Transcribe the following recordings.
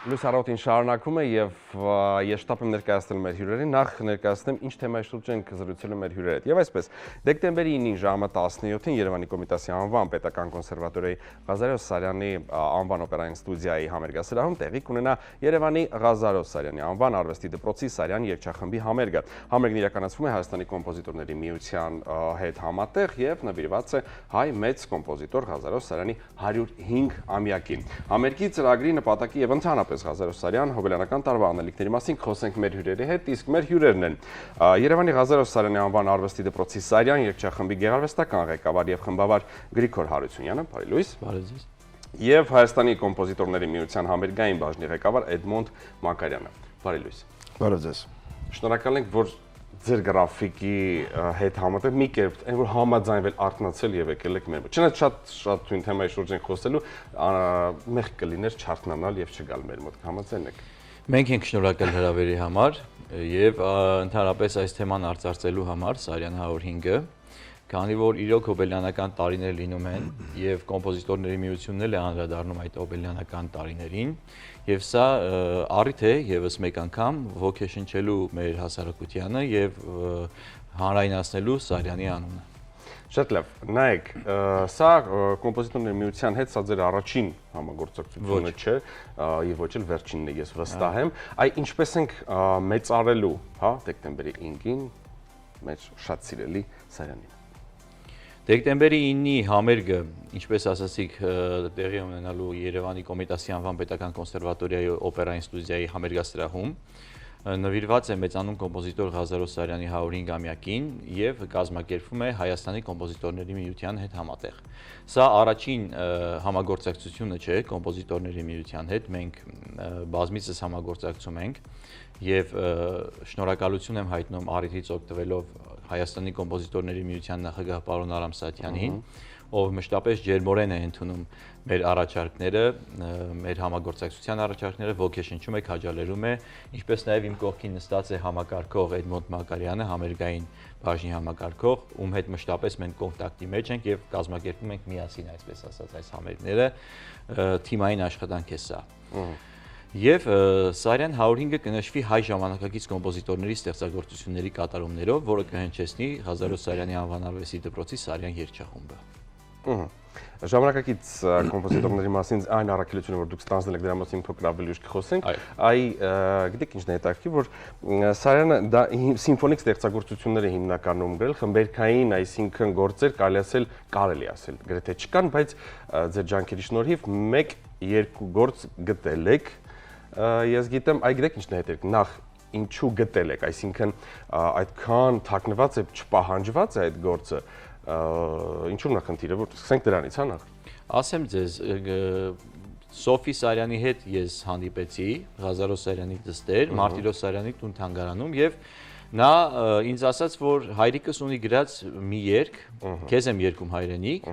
Լույս առավոտին շարունակում է եւ ես շտապ եմ ներկայացնել մեր հյուրերին, նախ ներկայացնեմ ինչ թեմայի շուրջ ենք զրուցել մեր հյուրերի հետ։ Եվ այսպես, դեկտեմբերի 9-ին ժամը 17-ին Երևանի Կոմիտասի անվան Պետական կոնսերվատորիայի Ղազարե Սարյանի անվան օպերային ստուդիայի համերգասրահում տեղի կունենա Երևանի Ղազարե Սարյանի անվան արվեստի դպրոցի Սարյան երգչախմբի համերգը։ Համերգն իրականացվում է Հայաստանի կոմպոզիտորների միության հետ համատեղ եւ նվիրված է հայ մեծ կոմպոզիտոր Ղազարե Սարյանի 105-ամյակին։ Համերգի ծրագրի նպատակի եւ ընդհանրապես Ղազարե Սարյան հոբելյանական տարվա անելիքների մասին խոսենք մեր հյուրերի հետ, իսկ մեր հյուրերն են Երևանի Ղազարե Սարյանի անվան արվեստի դպրոցի Սարյան երգչախմբի գեղարվեստական ղեկավար եւ խմբավար Գրիգոր Հարությունյանը, բարի լույս։ Բարի ձեզ։ Եվ Հայաստանի կոմպոզիտորների միության համերգային բաժնի ղեկավար Էդմոնդ Մակարյանը, բարի լույս։ Բարի ձեզ։ Շնորհակալ ենք, որ ձեր գրաֆիկի հետ համատեղ մի կերպ այն որ համաձայնվել արթնացել եւ եկել եք մեր մոտ։ Չնայած շատ թույն թեմայի շուրջ ենք խոսելու, մեղք կլիներ չարթնանալ եւ չգալ մեր մոտ։ Համաձայն եք։ Մենք ենք շնորհակալ հրավերի համար եւ ընդհանրապես այս թեման արծարծելու համար Սարյան 105-ը, քանի որ իրոք հոբելյանական տարիներ լինում են եւ կոմպոզիտորների միությունն էլ է անդրադառնում այդ հոբելյանական տարիներին եւ սա առիթ է եւս մեկ անգամ ոգեշնչելու մեր հասարակությանը եւ հանրայնացնելու Սարյանի անունը։ Շատ լավ, նայեք, սա կոմպոզիտորների միության հետ սա ձեր առաջին համագործակցությունը չէ, եւ ոչ էլ վերջինն է, ես վստահ եմ։ Այ ինչպես ենք մեծարելու, հա, դեկտեմբերի 5-ին մեր շատ սիրելի Սարյանին։ Դեկտեմբերի 9-ի համերգը, ինչպես ասացիք, տեղի ունենալու Երևանի Կոմիտասի անվան Պետական կոնսերվատորիայի օպերային ստուդիայի համերգասրահում, նվիրված է մեծանուն կոմպոզիտոր Ղազարե Սարյանի 105-ամյակին եւ կազմակերպվում է Հայաստանի կոմպոզիտորների միության հետ համատեղ։ Սա առաջին համագործակցությունը չէ կոմպոզիտորների միության հետ, մենք բազմիցս համագործակցում ենք եւ շնորհակալություն եմ հայտնում առիթից օգտվելով Հայաստանի կոմպոզիտորների միության նախագահ պարոն Արամ Սաթյանին, ով մշտապես ջերմորեն է ընդունում մեր առաջարկները, մեր համագործակցության առաջարկները, ոգեշնչում է, քաջալերում է, ինչպես նաև իմ կողքին նստած է համակարգող Էդմոնդ Մակարյանը, համերգային բաժնի համակարգող, ում հետ մշտապես մենք կոնտակտի մեջ ենք եւ կազմակերպում ենք միասին, այսպես ասած, այս համերգները, թիմային աշխատանք է սա։ Եվ Սարյան 105-ը կնշվի հայ ժամանակակից կոմպոզիտորների ստեղծագործությունների կատարումներով, որը կհնչեցնի Ղազարե Սարյանի անվան արվեստի դպրոցի Սարյան երգչախումբը։ Ժամանակակից կոմպոզիտորների մասին այն առաքելությունը, որ դուք ստանձնել եք, դրա մասին փոքր ավելի ուշ կխոսենք, այ գիտեք ինչն է հետաքրքիր, որ Սարյանը դա սիմֆոնիկ ստեղծագործություններ է հիմնականում գրել, խմբերքային, այսինքն գործեր կարելի ասել, գրեթե չկան, բայց ձեր ջանքերի շնորհիվ 1-2 գործ գտել եք։ Ես գիտեմ, այ գիտեք ինչն է հետաքրքիր, նախ ինչու գտել եք, այսինքն այդքան թաքնված է, չպահանջված է այդ գործը, ինչու՞ն է խնդիրը, որ սկսենք դրանից, հա նախ։ Ասեմ ձեզ, Սոֆի Սարյանի հետ ես հանդիպեցի, Ղազարե Սարյանի դստեր, Մարտիրոս Սարյանի տուն-թանգարանում եւ նա ինձ ասաց, որ հայրիկս ունի գրած մի երգ, քեզ եմ երգում հայրենիք,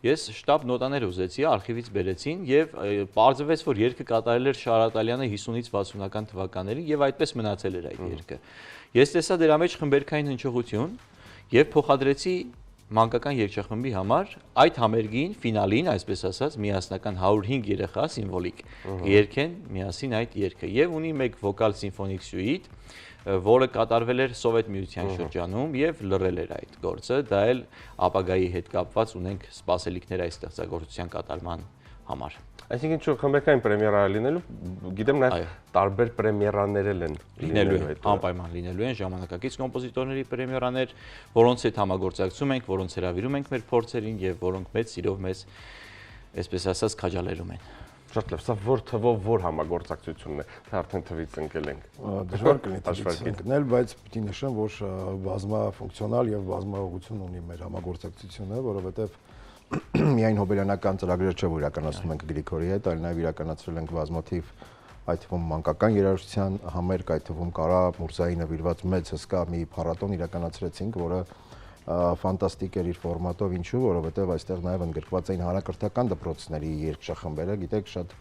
ես շտապ նոտաներ ուզեցի, արխիվից բերեցին եւ պարզվեց, որ երգը կատարել էր Շարատալյանը 50-ից 60-ական թվականներին եւ այդպես մնացել էր այդ երգը։ Ես տեսա դրա մեջ խմբերքային հնչողություն եւ փոխադրեցի մանկական երգչախմբի համար այդ համերգին, ֆինալին, այսպես ասած, միասնական 105 երեխա սիմվոլիկ երգեն միասին այդ երգը եւ ունի մեկ վոկալ սիմֆոնիկ սյուիտ, որը կատարվել էր Սովետ միության շրջանում եւ լռել էր այդ գործը, դա էլ ապագայի հետ կապված ունենք սպասելիքներ այս ստեղծագործության կատարման համար։ Այսինքն ինչ խմբերքային պրեմիերա լինելու, գիտեմ նաև տարբեր պրեմիերաներ են լինելու, անպայման լինելու են ժամանակակից կոմպոզիտորների պրեմիերաներ, որոնց հետ համագործակցում ենք, որոնց հրավիրում ենք մեր փորձերին եւ որոնք մեծ սիրով մեզ, այսպես ասած, քաջալերում են։ Շատ լավ, սա որ թվով որ համագործակցությունն է, թե արդեն թվից ընկել ենք։ Դժվար կլինի թվից ընկնել, բայց պիտի նշեմ, որ բազմաֆունկցիոնալ եւ բազմաուղղություն ունի մեր համագործակցությունը, որովհետեւ միայն հոբելյանական ծրագրեր չէ, որ իրականացնում ենք Գրիգորի հետ, այլ նաև իրականացրել ենք բազմաթիվ այդ թվում մանկական երաժշտության համերգ, այդ թվում Կարա Մուրզայի նվիրված մեծ հսկա մի փառատոն իրականացրեցինք, որը ֆանտաստիկ էր իր ֆորմատով, ինչու, որովհետև այստեղ նաև ընդգրկված էին հանրակրթական դպրոցների երգչախմբերը, գիտեք, շատ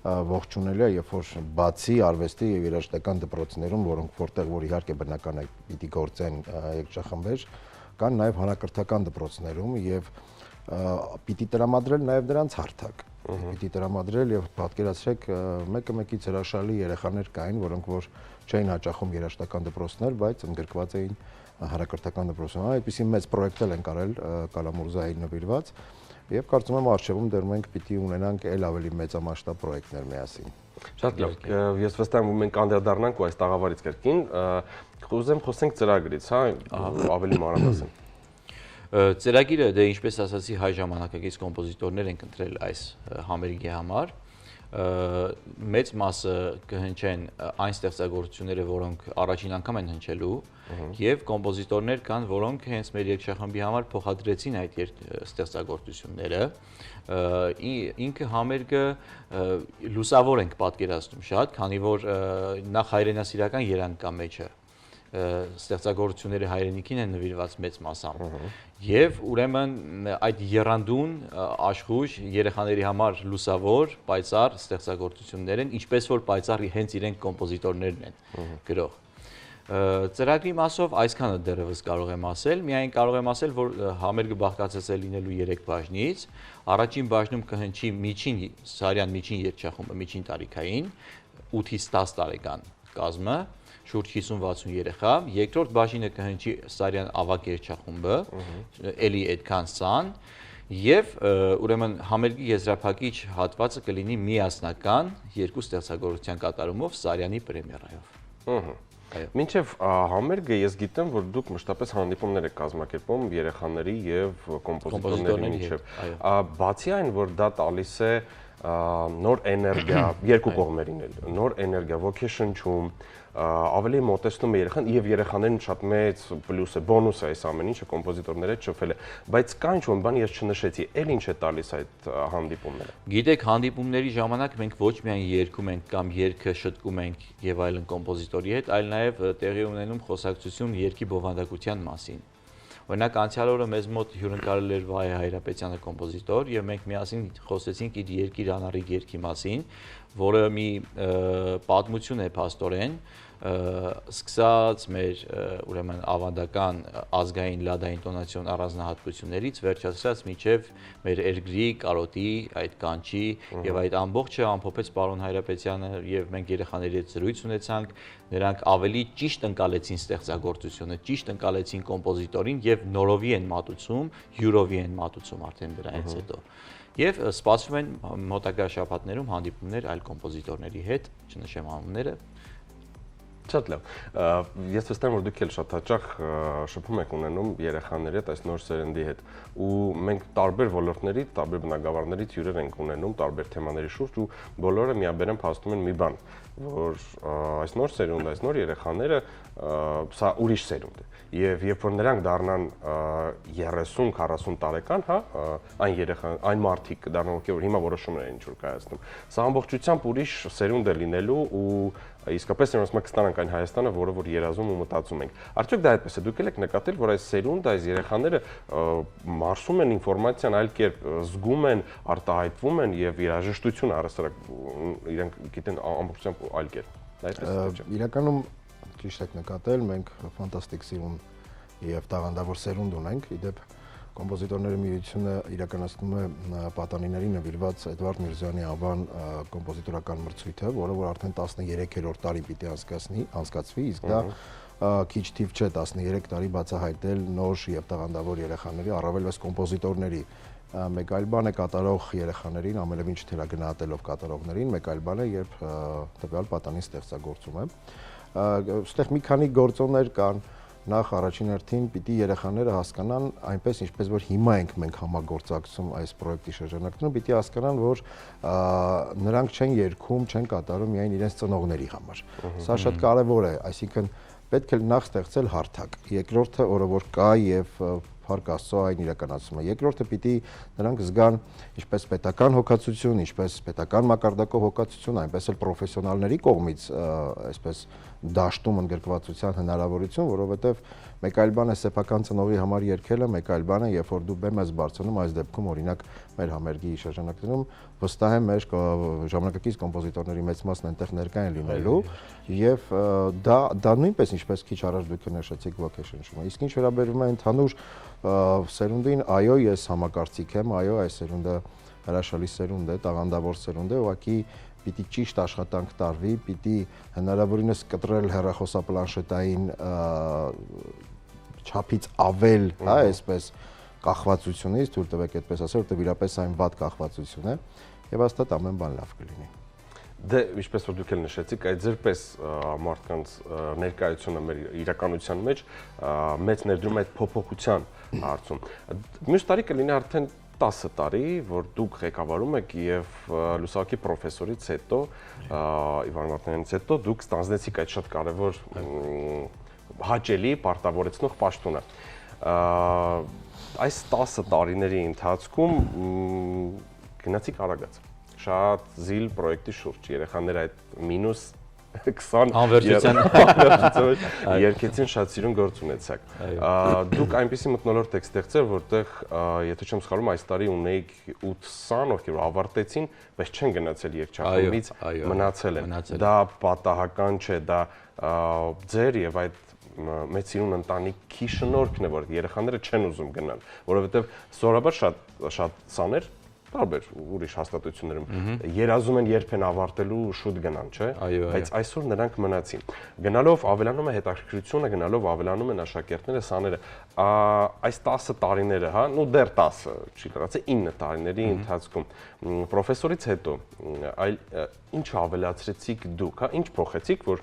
ողջունել է, երբ որ բացի արվեստի եւ երաժշտական դպրոցներում, որոնք որտեղ որ իհարկե բնական է պիտի գործեն երգչախմբեր, կան նաև հանրակրթական դպրոցներում եւ պիտի տրամադրել նաև դրանց հարթակ։ պիտի տրամադրել եւ պատկերացրեք մեկը մեկից հրաշալի երեխաներ կային, որոնք որ չէին հաճախում երաժշտական դպրոցներ, բայց ընդգրկված էին հանրակրթական դպրոցում։ Այդպիսի մեծ պրոյեկտել են կարել Կալամուրզային նվիրված եւ կարծում եմ արժեվում դեռ մենք պիտի ունենանք ել ավելի մեծամասշտաբ պրոյեկտներ միասին։ Շատ լավ։ Ես վստահ եմ, որ մենք անդրադառնանք այս տաղավարից կրկին, ուզեմ խոսենք ծրագրից, հա, ավելի մանրամասն։ Ծրագիրը դե ինչպես ասացի հայ ժամանակակից կոմպոզիտորներ են ընտրել այս համերգի համար մեծ մասը կհնչեն այն ստեղծագործությունները, որոնք առաջին անգամ են հնչելու եւ կոմպոզիտորներ կան, որոնք հենց մեր երգչախմբի համար փոխադրեցին այդ ստեղծագործությունները ինքը համերգը լուսավոր ենք պատկերացնում շատ, քանի որ նախ հայրենասիրական երանգ կա մեջը ստեղծագործությունները հայրենիքին են նվիրված մեծ մասամբ եւ ուրեմն այդ եռանդուն աշխույժ երեխաների համար լուսավոր պայծառ ստեղծագործություններ են ինչպես որ պայծառ հենց իրենք կոմպոզիտորներն են գրող ծրագրի մասով այսքանը դեռևս կարող եմ ասել միայն կարող եմ ասել որ համերգը բաղկացած է լինելու 3 բաժնից առաջին բաժնում կհնչի միջին Սարյան միջին երգչախումբը միջին տարիքային 8-ից 10 տարեկան կազմը շուրջ 50-60 երեխա, երկրորդ բաժինը կհնչի Սարյան ավագ երգչախումբը, էլի այդքան սան, եւ ուրեմն համերգի եզրափակիչ հատվածը կլինի միասնական երկու ստեղծագործության կատարումով Սարյանի պրեմիերայով։ Մինչև համերգը ես գիտեմ, որ դուք մշտապես հանդիպումներ եք կազմակերպում երեխաների եւ կոմպոզիտորների միջև։ Բացի այն, որ դա տալիս է նոր էներգիա երկու կողմերին էլ, նոր էներգիա, ոգեշնչում, ավելի մոտեցնում է երեխան եւ երեխաներին շատ մեծ պլյուս է, բոնուս է այս ամեն ինչը կոմպոզիտորները շփվել է, բայց կա ինչ-որ բան ես չնշեցի, էլ ինչ է տալիս այդ հանդիպումները։ Գիտեք, հանդիպումների ժամանակ մենք ոչ միայն երգում ենք կամ երգը շտկում ենք եւ այլն կոմպոզիտորի հետ, այլ նաեւ տեղի ունենում խոսակցություն երգի բովանդակության մասին։ Օրինակ անցյալ օրը մեզ մոտ հյուրընկալել էր Վահե Հայրապետյանը կոմպոզիտոր եւ մենք միասին խոսեցինք իր երգի անառիկ երգի մասին, որը մի պատմություն է փաստորեն սկսած մեր ուրեմն ավանդական ազգային լադային տոնացիոն առանձնահատկություններից վերջացրած մինչև մեր երկրի կարոտի այդ կանչի եւ այդ ամբողջը ամփոփեց պարոն Հայրապետյանը եւ մենք երեխաների հետ զրույց ունեցանք նրանք ավելի ճիշտ ընկալեցին ստեղծագործությունը ճիշտ ընկալեցին կոմպոզիտորին եւ նորովի են մատուցում յուրովի են մատուցում արդեն դրանից հետո եւ սպասվում են մոտակա շաբաթներում հանդիպումներ այլ կոմպոզիտորների հետ չնշեմ անունները Շատ լավ։ Ես վստահ եմ, որ դուք էլ շատ հաճախ շփում եք ունենում երեխաների հետ, այս նոր սերնդի հետ, ու մենք տարբեր ոլորտներից, տարբեր բնագավառներից հյուրեր ենք ունենում, տարբեր թեմաների շուրջ ու բոլորը միաբերան փաստում են մի բան, որ այս նոր սերունդը, այս նոր երեխաները սա ուրիշ սերունդ է։ Եվ երբ որ նրանք դառնան 30-40 տարեկան, հա, այն մարդիկ դառնան, որ հիմա որոշումներ են ինչ որ կայացնում։ Սա ամբողջությամբ ուրիշ սերունդ է լինելու ու իսկապես նրանց կստանանք այն Հայաստանը, որը որ երազում ու մտածում ենք։ Արդյոք դա այդպես է, դուք եք նկատել, որ այս սերունդը, այս երեխաները մարսում են ինֆորմացիան այլ կերպ, զգում են, արտահայտվում են եւ երաժշտություն առասարակ իրենք գիտեն ամբողջությամբ այլ կերպ։ Դա այդպես է։ Իրականում ճիշտ եք նկատել, մենք ֆանտաստիկ սիրուն եւ տաղանդավոր սերունդ ունենք, իդեպ Կոմպոզիտորների միությունը իրականացնում է պատանիների նվիրված Էդվարդ Միրզոյանի անվան կոմպոզիտորական մրցույթը, որը որ արդեն 13-րդ տարին պիտի անցկացվի, իսկ դա քիչ թիվ չէ 13 տարի բացահայտել նոր եւ տաղանդավոր երեխաների, առավելևս կոմպոզիտորների մեկ այլ բան է կատարող երեխաներին, ամենևին չթերագնահատելով կատարողներին, մեկ այլ բան է, երբ տվյալ պատանին ստեղծագործում է։ Այստեղ մի քանի գործոններ կան Նախ առաջին հերթին պիտի երեխաները հասկանան այնպես ինչպես որ հիմա ենք մենք համագործակցում այս պրոյեկտի շրջանակներում պիտի հասկանան որ նրանք չեն երգում, չեն կատարում միայն իրենց ծնողների համար։ Սա շատ կարևոր է, այսինքն պետք է նախ ստեղծել հարթակ։ Երկրորդը, որը որ կա եւ Փառք Աստծո այն իրականացումը։ Երկրորդը պիտի նրանք զգան ինչպես պետական հոգացություն, ինչպես պետական մակարդակով հոգացություն, այնպես էլ պրոֆեսիոնալների կողմից այսպես դաշտում ընդգրկվածության հնարավորություն, որովհետև Մեկ այլ բան է սեփական ծնողի համար երգելը, մեկ այլ բան է, երբ որ դու բեմ ես բարձրանում, այս դեպքում օրինակ մեր համերգի շրջանակներում վստահ եմ մեր ժամանակակից կոմպոզիտորների մեծ մասն այնտեղ ներկա են լինելու եւ դա նույնպես ինչպես քիչ առաջ դուք նշեցիք vocation-ը։ Իսկ ինչ վերաբերում է ընդհանուր սերունդին, այո, ես համակարծիք եմ, այո, այս սերունդը հրաշալի սերունդ է, տաղանդավոր սերունդ է, ուղղակի պիտի ճիշտ աշխատանք տարվի, պիտի հնարավորինս կտրել հեռախոսապլանշետային չափից ավել, հա, այսպես կախվածությունից, թույլ տվեք այդպես ասել, որտեղ իրապես այն վատ կախվածություն է եւ հաստատ ամեն բան լավ կլինի։ Դե, ինչպես որ դուք էլ նշեցիք, այդ ձերպես մարդկանց ներկայությունը մեր իրականության մեջ մեծ ներդրում է այդ փոփոխության հարցում։ Մյուս տարի կլինի արդեն 10 տարի, որ դուք ղեկավարում եք եւ լուսահոգի պրոֆեսորից հետո, Իվան Մարտինյանից հետո դուք ստանձնեցիք այդ շատ կարեւոր հաճելի պարտավորեցնող պաշտոնը։ Այս 10 տարիների ընթացքում գնացիք արագած։ Շատ զիլ պրոյեկտի շուրջ երեխաները այդ մինուս 20 անվերջության երկեցին շատ սիրուն գործ ունեցաք։ Դուք այնպեսի մթնոլորտ եք ստեղծել, որտեղ եթե չեմ սխալվում, այս տարի ունեիք 80 ովքեր ավարտեցին, բայց չեն գնացել երգչախմբից, մնացել են։ Դա պատահական չէ, դա ձեր եւ այդ մեծ սիրուն ընտանիքի շնորհքն է, որ երեխաները չեն ուզում գնալ, որովհետեւ սովորաբար շատ սաներ տարբեր ուրիշ հաստատություններում երազում են երբ են ավարտելու շուտ գնան, չէ՞, բայց այսօր նրանք մնացին։ Գնալով ավելանում է հետաքրքրությունը, գնալով ավելանում են աշակերտները, սաները։ Այս 10 տարիները, հա, ու դեռ 10, չի կարծես 9 տարիների ընթացքում պրոֆեսորից հետո ինչ ավելացրեցիք դուք, հա, ինչ փոխեցիք, որ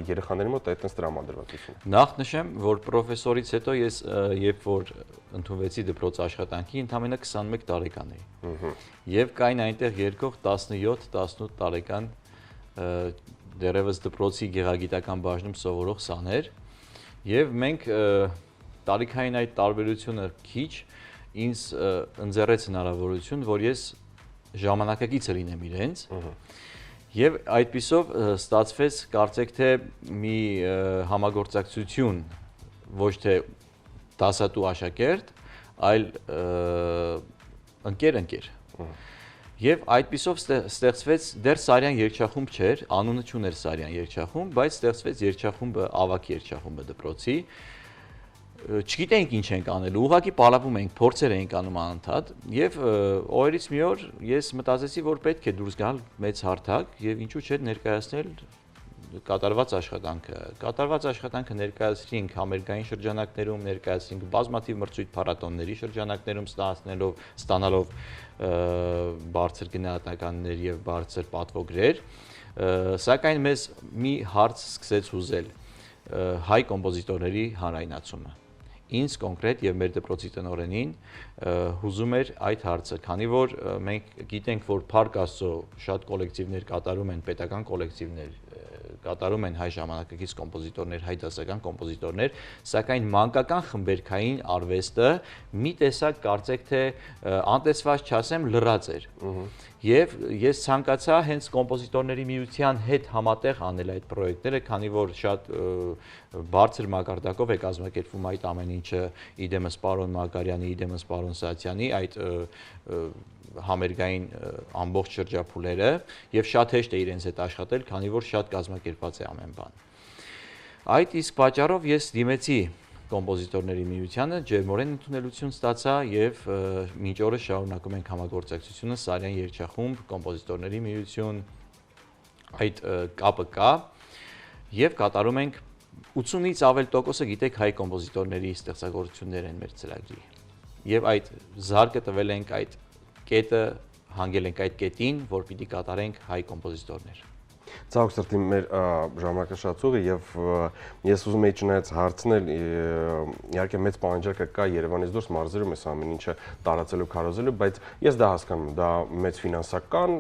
երեխաների մոտ այդտենց տրամադրվածություն։ Նախ նշեմ, որ պրոֆեսորից հետո ես երբ որ ընդունվեցի դպրոց աշխատանքի, ընդամենը 21 տարեկան էի։ Եվ կային այնտեղ երկող 17-18 տարեկան դեռևս դպրոցի գեղագիտական բաժնում սովորող սաներ, եւ մենք տարիքային այդ տարբերությունը քիչ ինձ ընձեռեց հնարավորություն, որ ես ժամանակակիցը լինեմ իրենց։ Եվ այդպիսով ստացվեց կարծեք թե մի համագործակցություն ոչ թե դասատու աշակերտ, այլ ընկեր։ Եվ այդպիսով ստեղծվեց դեռ Սարյան երգչախումբ չէր, անունը չուներ Սարյան երգչախումբ, բայց ստեղծվեց երգչախումբը, ավագ երգչախումբը դպրոցի։ Չգիտենք ինչ ենք անելու, ուղղակի պարապում ենք, փորձեր ենք անում անընդհատ եւ օրերից մի օր ես մտածեցի, որ պետք է դուրս գալ մեծ հարթակ եւ ինչու՞ չէ ներկայացնել կատարված աշխատանքը։ Կատարված աշխատանքը ներկայացրինք համերգային շրջանակներում, ներկայացրինք բազմաթիվ մրցույթ փառատոների շրջանակներում ստանալով բարձր գնահատականներ եւ բարձր պատվոգրեր, սակայն մեզ մի հարց սկսեց հուզել՝ հայ կոմպոզիտորների հանրայնացումը։ Ինձ կոնկրետ եւ մեր դպրոցի տնօրենին հուզում էր այդ հարցը, քանի որ մենք գիտենք, որ Փառք Աստծո շատ կոլեկտիվներ կատարում են, պետական կոլեկտիվներ կատարում են հայ ժամանակակից կոմպոզիտորներ, հայ դասական կոմպոզիտորներ, սակայն մանկական խմբերքային արվեստը մի տեսակ կարծեք թե անտեսված չասեմ լռած էր։ Եվ ես ցանկացա հենց կոմպոզիտորների միության հետ համատեղ անել այդ պրոյեկտները, քանի որ շատ բարձր մակարդակով է կազմակերպվում այդ ամեն ինչը իդեմս պարոն Մակարյանի, իդեմս պարոն Սատյանի, այդ համերգային ամբողջ շրջափուլերը եւ շատ հեշտ է իրենց հետ աշխատել, քանի որ շատ կազմակերպված է ամեն բան։ Այդ իսկ պատճառով ես դիմեցի կոմպոզիտորների միությանը, ջերմորեն ընդունելություն ստացա եւ մինչ օրս շարունակում ենք համագործակցությունը Սարյան երգչախումբ, կոմպոզիտորների միություն, այդ կապը կա եւ կատարում ենք 80-ից ավել տոկոսը գիտեք հայ կոմպոզիտորների ստեղծագործություններ են մեր ծրագրի։ Եվ այդ զարկը տվել ենք այդ կետը հանգել ենք այդ կետին, որ պիտի կատարենք հայ կոմպոզիտորներ։ Ցավոք սրտի մեր ժամանակը շատ ցուղ է եւ ես ուզում եի չնայած հարցնել, իհարկե մեծ պահանջարկը կա Երևանից դուրս մարզերում էս ամեն ինչը տարածելու, քարոզելու, բայց ես դա հասկանում եմ, դա մեծ ֆինանսական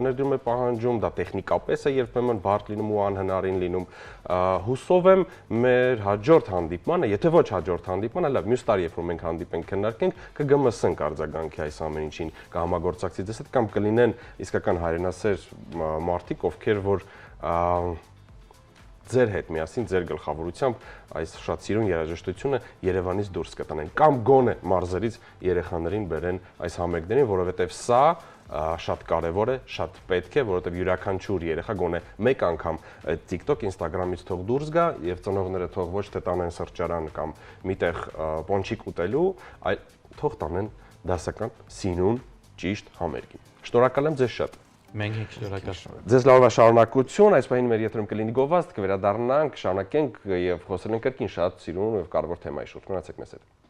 ներդրում է պահանջում, դա տեխնիկապես է երբեմն բարդ լինում ու անհնարին լինում։ Հուսով եմ մեր հաջորդ հանդիպմանը, եթե ոչ հաջորդ հանդիպմանը, լավ, մյուս տարի երբ որ մենք հանդիպենք քննարկենք, կգմսենք արձագանքի այս ամեն ինչին, կհամագործակցի դες հետ կամ կլինեն իսկական հայրենասեր մարդիկ, ովքեր որ ձեր հետ միասին ձեր գլխավորությամբ այս շատ սիրուն երաժշտությունը Երևանից դուրս կտնեն կամ գոնե մարզերից երեխաներին բերեն այս համերգներին, որովհետև սա շատ կարևոր է, շատ պետք է, որովհետև յուրաքանչյուր երեխա գոնե մեկ անգամ TikTok, Instagram-ից թող դուրս գա եւ ծնողները թող ոչ թե տանեն սրճարան կամ միտեղ պոնչիկ ուտելու, այլ թող տանեն դասական սինուն ճիշտ համերգին։ Շնորհակալ եմ ձեզ շատ։ Մենք ենք շնորհակալ։ Ձեզ լավ շարունակություն, այս պահին մեր եթերում կլինի գովազդ, կվերադառնանք, շարունակենք եւ խոսել ենք կրկին շատ սիրուն եւ կարևոր թեմայի շուրջ։ Մնացեք մեզ հետ։